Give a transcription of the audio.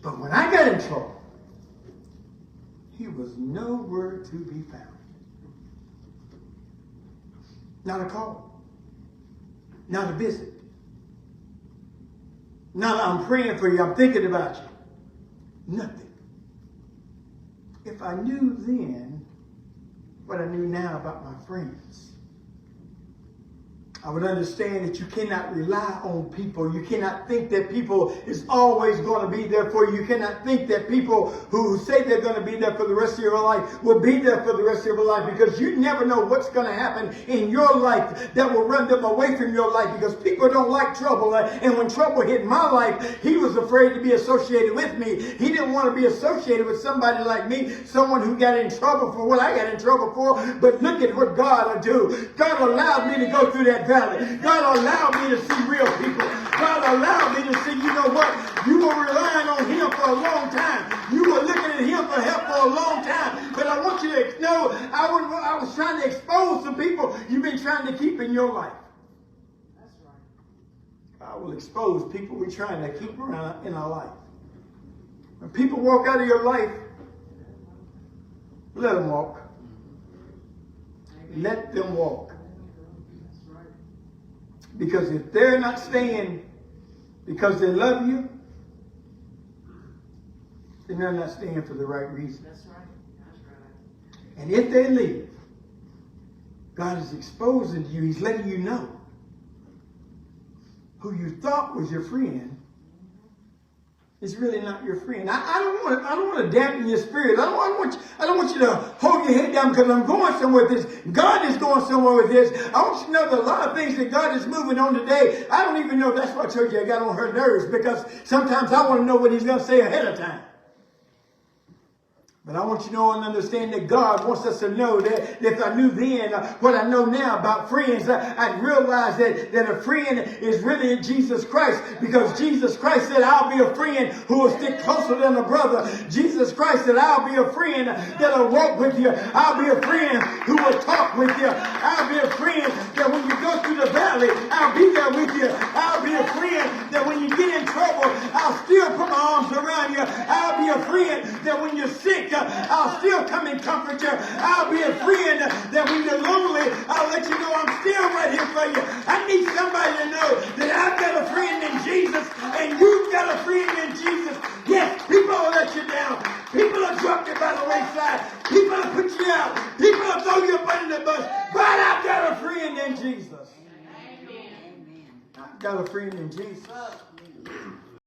But when I got in trouble, he was nowhere to be found. Not a call. Not a visit. Not I'm praying for you, I'm thinking about you. Nothing. If I knew then what I knew now about my friends, I would understand that you cannot rely on people. You cannot think that people is always going to be there for you. You cannot think that people who say they're going to be there for the rest of your life will be there for the rest of your life, because you never know what's going to happen in your life that will run them away from your life, because people don't like trouble. And when trouble hit my life, he was afraid to be associated with me. He didn't want to be associated with somebody like me, someone who got in trouble for what I got in trouble for. But look at what God will do. God allowed me to go through that valley. God allowed me to see real people. God allowed me to see, you know what? You were relying on him for a long time. You were looking at him for help for a long time. But I want you to know, I was trying to expose some people you've been trying to keep in your life. That's right. I will expose people we're trying to keep around in our life. When people walk out of your life, let them walk. Let them walk. Because if they're not staying because they love you, then they're not staying for the right reason. That's right. That's right. And if they leave, God is exposing to you. He's letting you know who you thought was your friend is really not your friend. I don't want to dampen your spirit. I don't want you to hold your head down because I'm going somewhere with this. God is going somewhere with this. I want you to know that a lot of things that God is moving on today, I don't even know. That's why I told you I got on her nerves, because sometimes I want to know what he's going to say ahead of time. But I want you to know and understand that God wants us to know that if I knew then what I know now about friends, I'd realize that a friend is really Jesus Christ, because Jesus Christ said, I'll be a friend who will stick closer than a brother. Jesus Christ said, I'll be a friend that'll walk with you. I'll be a friend who will talk with you. I'll be a friend that when you go through the valley, I'll be there with you. I'll be a friend that when you get in trouble, I'll still put my arms around you. I'll be a friend that when you're sick, I'll still come and comfort you. I'll be a friend that when you're lonely, I'll let you know I'm still right here for you. I need somebody to know that I've got a friend in Jesus, and you've got a friend in Jesus. Yes, people will let you down. People will drop you by the wayside. People will put you out. People will throw you up under the bus. But I've got a friend in Jesus. Amen. I've got a friend in Jesus.